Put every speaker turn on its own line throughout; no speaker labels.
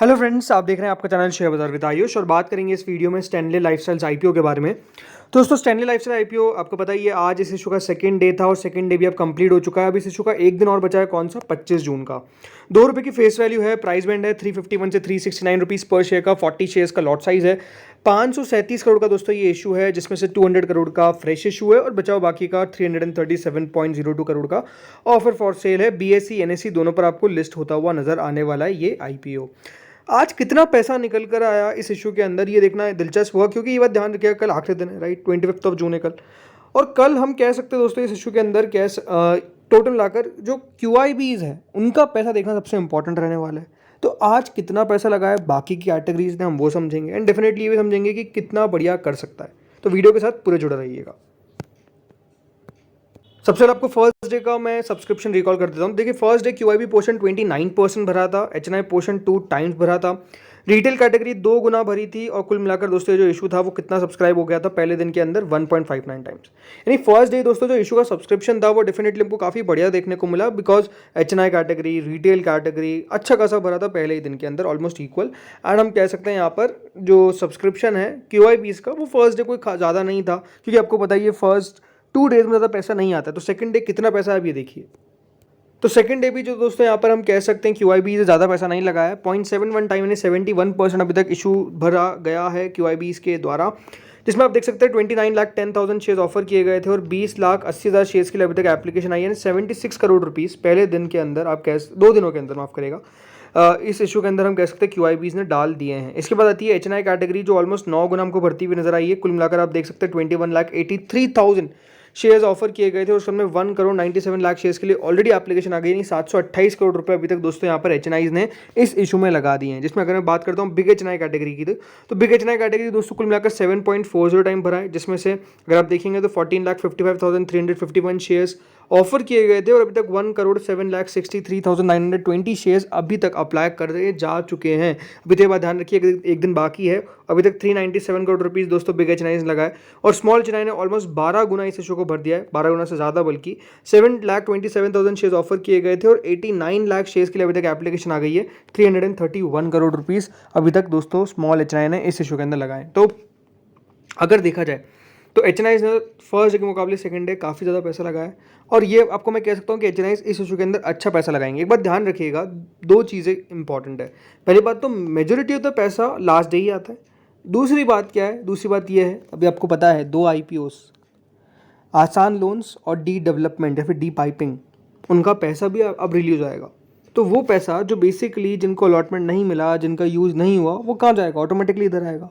Hello friends, आप देख रहे हैं आपका चैनल शेयर बाजार विद आयुष और बात करेंगे इस वीडियो में स्टैनली लाइफस्टाइल्स आईपीओ के बारे में। तो दोस्तों, स्टैनली लाइफस्टाइल आईपीओ आपको पता ही है, आज इस इशू का सेकंड डे था और सेकंड डे भी अब कंप्लीट हो चुका है। अब इस इशू का एक दिन और बचा है, कौन सा, 25 जून का। ₹2 की फेस वैल्यू है, प्राइस बैंड है 351 से 369 रुपीज़ पर शेयर का, 40 शेयर्स का लॉट साइज है, 537 करोड़ का दोस्तों ये इशू है, जिसमें से 200 करोड़ का फ्रेश इशू है और बचाव बाकी का 337.02 करोड़ का ऑफर फॉर सेल है। बीएसई एनएसई दोनों पर आपको लिस्ट होता हुआ नजर आने वाला है ये आईपीओ। आज कितना पैसा निकल कर आया इस इशू के अंदर, ये देखना दिलचस्प हुआ, क्योंकि ये बात ध्यान रखिएगा, कल आखिरी दिन है, राइट, 25 जून है कल। और कल हम कह सकते हैं दोस्तों, इस इशू के अंदर कैश टोटल लाकर जो QIBs है उनका पैसा देखना सबसे इंपॉर्टेंट रहने वाला है। तो आज कितना पैसा लगा है बाकी की कैटेगरीज ने, हम वो समझेंगे एंड डेफिनेटली ये भी समझेंगे कि कितना बढ़िया कर सकता है। तो वीडियो के साथ पूरे जुड़े रहिएगा। सबसे पहले आपको फर्स्ट डे का मैं सब्सक्रिप्शन रिकॉल कर देता हूँ। देखिए, फर्स्ट डे QIB पोर्शन 29% भरा था, HNI पोर्शन 2 टाइम्स भरा था, रिटेल कैटेगरी 2 गुना भरी थी और कुल मिलाकर दोस्तों जो इशू था वो कितना सब्सक्राइब हो गया था पहले दिन के अंदर, 1.59 टाइम्स। यानी फर्स्ट डे दोस्तों जो इशू का सब्सक्रिप्शन था वो डेफिनेटली हमको काफ़ी बढ़िया देखने को मिला, because HNI category, retail category अच्छा खासा भरा था पहले ही दिन के अंदर, ऑलमोस्ट इक्वल। एंड हम कह सकते हैं यहाँ पर जो सब्सक्रिप्शन है QIBs का वो फर्स्ट डे कोई ज़्यादा नहीं था, क्योंकि आपको पता ही है फर्स्ट 2 डेज में ज़्यादा पैसा नहीं आता। तो सेकंड डे कितना पैसा है अब ये देखिए। तो सेकंड डे भी जो दोस्तों यहाँ पर हम कह सकते हैं QIB से ज़्यादा पैसा नहीं लगा है, 0.71 टाइम यानी 71% अभी तक इशू भरा गया है QIBs के द्वारा, जिसमें आप देख सकते हैं 29,10,000 शेयर्स ऑफर किए गए थे और 20,80,000 शेयर्स के लिए अभी तक एप्लीकेशन आई है। 76 करोड़ रुपीज़ पहले दिन के अंदर, आप कह 2 दिनों के अंदर, माफ़ करेगा, इस इशू के अंदर हम कह सकते हैं QIBs ने डाल दिए हैं। इसके बाद आती है HNI कैटेगरी, जो ऑलमोस्ट 9 गुना हमको भरती हुई नजर आई है। कुल मिलाकर आप देख सकते हैं 21,83,000 शेयर्स ऑफर किए गए थे और उसमें 1,97,00,000 शेयर्स के लिए ऑलरेडी एप्लीकेशन आ गई। नहीं, 728 करोड़ रुपए अभी तक दोस्तों यहाँ पर HNIs ने इस इशू में लगा दिए हैं। जिसमें अगर मैं बात करता हूँ बिग HNI कैटेगरी की, तो बिग HNI कैटेगरी दोस्तों कुल मिलाकर 7.40 टाइम भरा है, जिसमें से अगर आप देखेंगे तो 14,55,351 शेयर्स ऑफर किए गए थे और अभी तक 1,07,63,920 शेयर्स अभी तक अप्लाई कर जा चुके हैं। अभी तो ये बात ध्यान रखिए, एक दिन बाकी है। अभी तक 397 करोड़ रुपीज़ दोस्तों बिग HNI ने लगाए और स्मॉल HNI ने ऑलमोस्ट 12 गुना इस इशू को भर दिया है, 12 गुना से ज़्यादा, बल्कि 7,27,000 शेयर्स ऑफर किए गए थे और 89 लाख शेयर्स के लिए अभी तक एप्लीकेशन आ गई है। 331 करोड़ रुपीज़ अभी तक दोस्तों स्मॉल HNI ने इस इशू के अंदर लगाए। तो अगर देखा जाए तो HNI ने फर्स्ट डे के मुकाबले सेकंड डे काफ़ी ज़्यादा पैसा लगाया और ये आपको मैं कह सकता हूँ कि HNI इस इशू के अंदर अच्छा पैसा लगाएंगे। एक बात ध्यान रखिएगा, 2 चीज़ें इंपॉर्टेंट है। पहली बात तो मेजोरिटी ऑफ द पैसा लास्ट डे ही आता है। दूसरी बात क्या है, दूसरी बात ये है, अभी आपको पता है 2 IPOs, आसान लोन्स और डी डेवलपमेंट या फिर डी पाइपिंग, उनका पैसा भी अब रिलीज हो जाएगा। तो वो पैसा जो बेसिकली जिनको अलॉटमेंट नहीं मिला, जिनका यूज़ नहीं हुआ, वो कहाँ जाएगा, ऑटोमेटिकली इधर आएगा।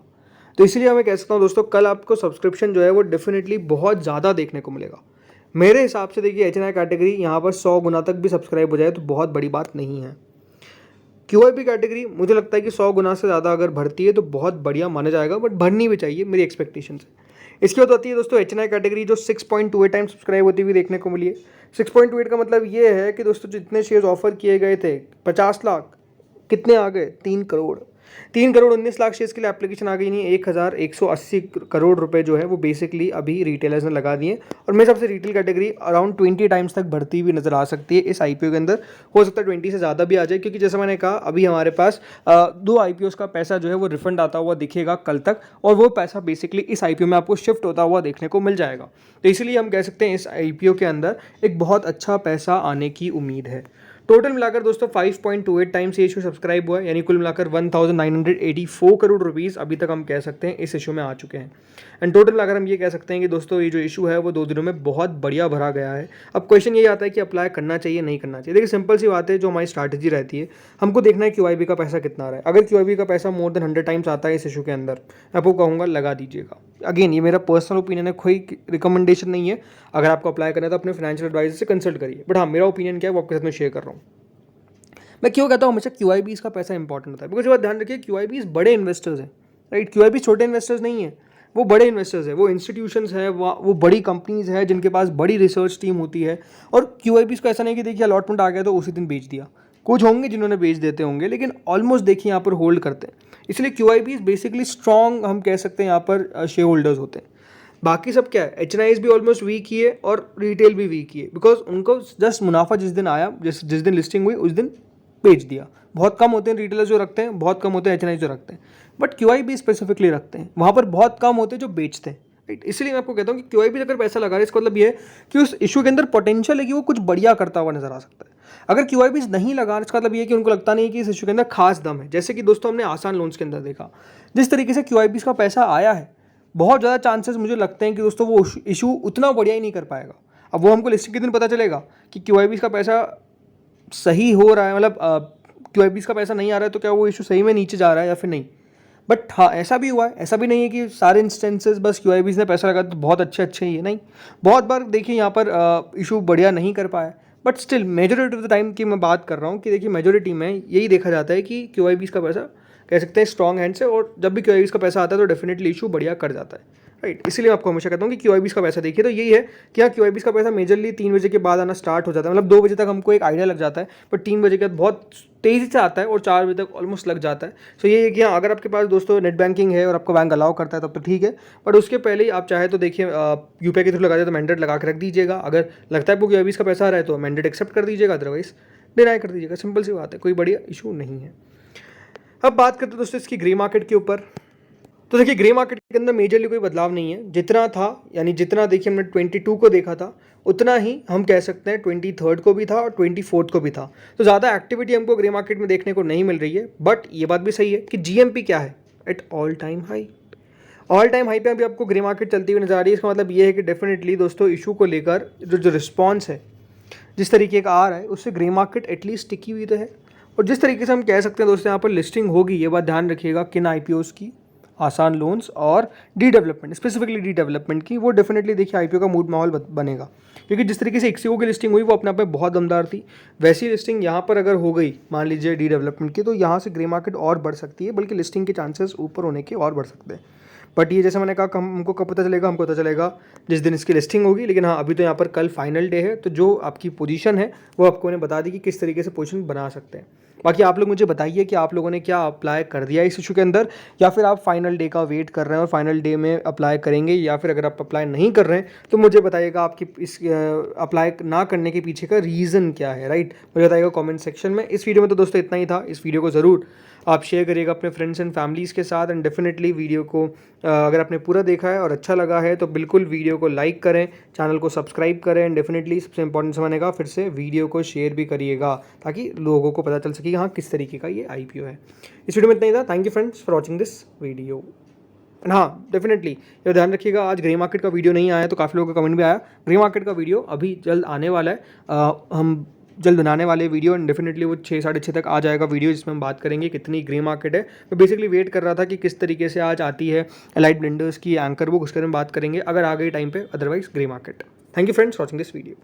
तो इसलिए मैं कह सकता हूँ दोस्तों, कल आपको सब्सक्रिप्शन जो है वो डेफिनेटली बहुत ज़्यादा देखने को मिलेगा। मेरे हिसाब से देखिए, HNI कैटेगरी यहाँ पर 100 गुना तक भी सब्सक्राइब हो जाए तो बहुत बड़ी बात नहीं है। QIB कैटेगरी मुझे लगता है कि 100 गुना से ज़्यादा अगर भरती है तो बहुत बढ़िया माना जाएगा, बट भरनी भी चाहिए मेरी एक्सपेक्टेशन से। इसके बाद आती है दोस्तों HNI कैटेगरी, जो 6.28 टाइम सब्सक्राइब होती हुई देखने को मिली है। 6.28 का मतलब ये है कि दोस्तों जितने शेयर्स ऑफर किए गए थे 50 लाख, कितने आ गए, 3 करोड़, 3,19,00,000 शेयर्स के लिए एप्लीकेशन आ गई। नहीं, 1,180 करोड़ रुपए जो है वो बेसिकली अभी रिटेलर्स ने लगा दिए और मेरे हिसाब से रिटेल कैटेगरी अराउंड 20 टाइम्स तक बढ़ती हुई नजर आ सकती है इस IPO के अंदर। हो सकता है 20 से ज़्यादा भी आ जाए, क्योंकि जैसा मैंने कहा अभी हमारे पास 2 IPOs का पैसा जो है वो रिफंड आता हुआ दिखेगा कल तक और वो पैसा बेसिकली इस IPO में आपको शिफ्ट होता हुआ देखने को मिल जाएगा। तो इसलिए हम कह सकते हैं इस IPO के अंदर एक बहुत अच्छा पैसा आने की उम्मीद है। टोटल मिलाकर दोस्तों 5.28 टाइम्स ये इशू सब्सक्राइब हुआ है, यानी कुल मिलाकर 1,984 करोड़ रुपीस अभी तक हम कह सकते हैं इस इशू में आ चुके हैं। एंड टोटल मिलाकर हम ये कह सकते हैं कि दोस्तों ये जो इशू है वो 2 दिनों में बहुत बढ़िया भरा गया है। अब क्वेश्चन ये आता है कि अप्लाई करना चाहिए नहीं करना चाहिए। देखिए, सिंपल सी बात है, जो हमारी स्ट्रैटेजी रहती है, हमको देखना है QIB का पैसा कितना आ रहा है। अगर QIB का पैसा मोर देन 100 टाइम्स आता है इस इशू के अंदर, मैं आपको कहूँगा लगा दीजिएगा। अगेन ये मेरा पर्सनल ओपिनियन है, कोई रिकमेंडेशन नहीं है। अगर आपको अप्लाई करना है तो अपने फाइनेंशियल एडवाइजर से कंसल्ट करिए, बट हाँ, मेरा ओपिनियन क्या है वो आपके साथ में शेयर कर रहा हूँ। मैं क्यों कहता हूँ हमेशा QIBs का पैसा इंपॉर्टेंट होता है, बिकॉज ये बात ध्यान रखिए, QIBs बड़े इन्वेस्टर्स हैं, राइट। QIBs छोटे इन्वेस्टर्स नहीं है, वो बड़े इन्वेस्टर्स है, वो इंस्टीट्यूशंस है, वो बड़ी कंपनीज है जिनके पास बड़ी रिसर्च टीम होती है। और QIBs को ऐसा नहीं कि देखिए अलॉटमेंट आ गया तो उसी दिन बेच दिया, कुछ होंगे जिन्होंने बेच देते होंगे, लेकिन ऑलमोस्ट देखिए यहाँ पर होल्ड करते हैं। इसलिए QIBs बेसिकली स्ट्रॉन्ग हम कह सकते हैं यहाँ पर शेयर होल्डर्स होते हैं। बाकी सब क्या है, HNIs भी ऑलमोस्ट वीक ही है और रिटेल भी वीक ही है, बिकॉज उनको जस्ट मुनाफा जिस दिन आया, जिस दिन लिस्टिंग हुई उस दिन बेच दिया। बहुत कम होते हैं रिटेलर्स जो रखते हैं, बहुत कम होते हैं एचएनआई जो रखते हैं, बट क्यूआईबी स्पेसिफिकली रखते हैं, वहाँ पर बहुत कम होते हैं जो बेचते हैं, राइट। इसलिए मैं आपको कहता हूँ कि क्यूआईबी अगर पैसा लगा रहे हैं, इसका मतलब ये है कि उस इशू के अंदर पोटेंशियल है कि वो कुछ बढ़िया करता हुआ नजर आ सकता है। अगर क्यूआईबी नहीं लगा रहे, इसका मतलब ये है कि उनको लगता नहीं है कि इस इशू के अंदर खास दम है। जैसे कि दोस्तों हमने आसान लोन्स के अंदर देखा, जिस तरीके से क्यूआईबी का पैसा आया है, बहुत ज़्यादा चांसेस मुझे लगते हैं कि दोस्तों वो इशू उतना बढ़िया ही नहीं कर पाएगा। अब वो हमको लिस्टिंग के दिन पता चलेगा कि क्यूआईबी का पैसा सही हो रहा है, मतलब क्यूआईबी का पैसा नहीं आ रहा है तो क्या वो इशू सही में नीचे जा रहा है या फिर नहीं। बट हाँ, ऐसा भी हुआ है, ऐसा भी नहीं है कि सारे इंस्टेंसेस बस क्यूआईबी ने पैसा लगा तो बहुत अच्छे ही है, नहीं। बहुत बार देखिए यहाँ पर इशू बढ़िया नहीं कर पाया, but still majority of the time की मैं बात कर रहा हूँ कि देखिए मेजोरिटी में यही देखा जाता है कि क्यूआईबी का पैसा कह सकते हैं स्ट्रॉन्ग हैंड से, और जब भी क्यूआईबी का पैसा आता है तो डेफिनेटली इशू बढ़िया कर जाता है, राइट। इसीलिए मैं आपको हमेशा कहता हूँ कि क्यूआईबी का पैसा देखिए तो यही है कि हाँ, क्यूआईबी का पैसा मेजरली 3 बजे के बाद आना स्टार्ट हो जाता है, मतलब 2 बजे तक हमको एक आइडिया लग जाता है, पर 3 बजे के बाद बहुत तेज़ी से आता है और 4 बजे तक ऑलमोस्ट लग जाता है। सो ये है कि हाँ, अगर आपके पास दोस्तों नेट बैंकिंग है और आपको बैंक अलाउ करता है तब तो ठीक है, बट उसके पहले ही आप चाहे तो देखिए यूपीआई के थ्रू लगा दे तो मैंडेट लगा के रख दीजिएगा। अगर लगता है आपको क्यूआईबी का पैसा आ रहा है तो मैंडेट एक्सेप्ट कर दीजिएगा, अदरवाइज डिनाई कर दीजिएगा। सिंपल सी बात है, कोई बढ़िया इशू नहीं है। अब बात करते हैं दोस्तों इसकी ग्रे मार्केट के ऊपर। तो देखिए ग्रे मार्केट के अंदर मेजरली कोई बदलाव नहीं है, जितना था, यानी जितना देखिए हमने 22 को देखा था उतना ही हम कह सकते हैं 23 को भी था और 24 को भी था। तो ज़्यादा एक्टिविटी हमको ग्रे मार्केट में देखने को नहीं मिल रही है, बट ये बात भी सही है कि जीएमपी क्या है, at all time high. All time high पे अभी आपको ग्रे मार्केट चलती हुई नजर आ रही है। इसका मतलब ये है कि डेफिनेटली दोस्तों इशू को लेकर जो रिस्पॉन्स है जिस तरीके का आ रहा है उससे ग्रे मार्केट एटलीस्ट टिकी हुई तो है। और जिस तरीके से हम कह सकते हैं दोस्तों यहाँ पर लिस्टिंग होगी, ये बात ध्यान रखिएगा, किन आईपीओस की, आसान लोन्स और D development, specifically D development की, वो डेफिनेटली देखिए आईपीओ का मूड माहौल बनेगा। क्योंकि जिस तरीके से एक्सीओ की लिस्टिंग हुई वो अपने आप में बहुत दमदार थी, वैसी लिस्टिंग यहाँ पर अगर हो गई मान लीजिए डी डेवलपमेंट की, तो यहाँ से ग्रे मार्केट और बढ़ सकती है, बल्कि लिस्टिंग के चांसेस ऊपर होने के और बढ़ सकते हैं। बट ये जैसे मैंने कहा हमको कब पता चलेगा, हमको पता चलेगा जिस दिन इसकी लिस्टिंग होगी। लेकिन हाँ, अभी तो यहाँ पर कल फाइनल डे है, तो जो आपकी पोजीशन है वो आपको मैंने बता दी कि किस तरीके से पोजीशन बना सकते हैं। बाकी आप लोग मुझे बताइए कि आप लोगों ने क्या अप्लाई कर दिया इस इशू के अंदर, या फिर आप फाइनल डे का वेट कर रहे हैं और फाइनल डे में अप्लाई करेंगे, या फिर अगर आप अप्लाई नहीं कर रहे हैं तो मुझे बताइएगा आपकी इस अप्लाई ना करने के पीछे का रीज़न क्या है, राइट। मुझे बताइएगा कमेंट सेक्शन में। इस वीडियो में तो दोस्तों इतना ही था। इस वीडियो को ज़रूर आप शेयर करिएगा अपने फ्रेंड्स एंड फैमिलीज़ के साथ, एंड डेफिनेटली वीडियो को अगर आपने पूरा देखा है और अच्छा लगा है तो बिल्कुल वीडियो को लाइक करें, चैनल को सब्सक्राइब करें, एंड डेफिनेटली सबसे इंपॉर्टेंट समझने का फिर से वीडियो को शेयर भी करिएगा ताकि लोगों को पता चल सके हाँ किस तरीके का ये आईपीओ है। इस वीडियो में इतना ही था। Thank you friends for watching this video. And हाँ, डेफिनेटली ये ध्यान रखिएगा, आज ग्रे मार्केट का वीडियो नहीं आया तो काफ़ी लोगों का कमेंट भी आया। ग्रे मार्केट का वीडियो अभी जल्द आने वाला है, हम जल्द बनाने वाले वीडियो, एंड डेफिनेटली वो 6 साढ़े 6 तक आ जाएगा वीडियो, जिसमें हम बात करेंगे कितनी ग्रे मार्केट है। मैं बेसिकली वेट कर रहा था कि किस तरीके से आज आती है एलाइट ब्लेंडर्स की एंकर बुक, उसके बारे में बात करेंगे अगर आ गई टाइम पे, otherwise grey market. Thank you friends watching this video.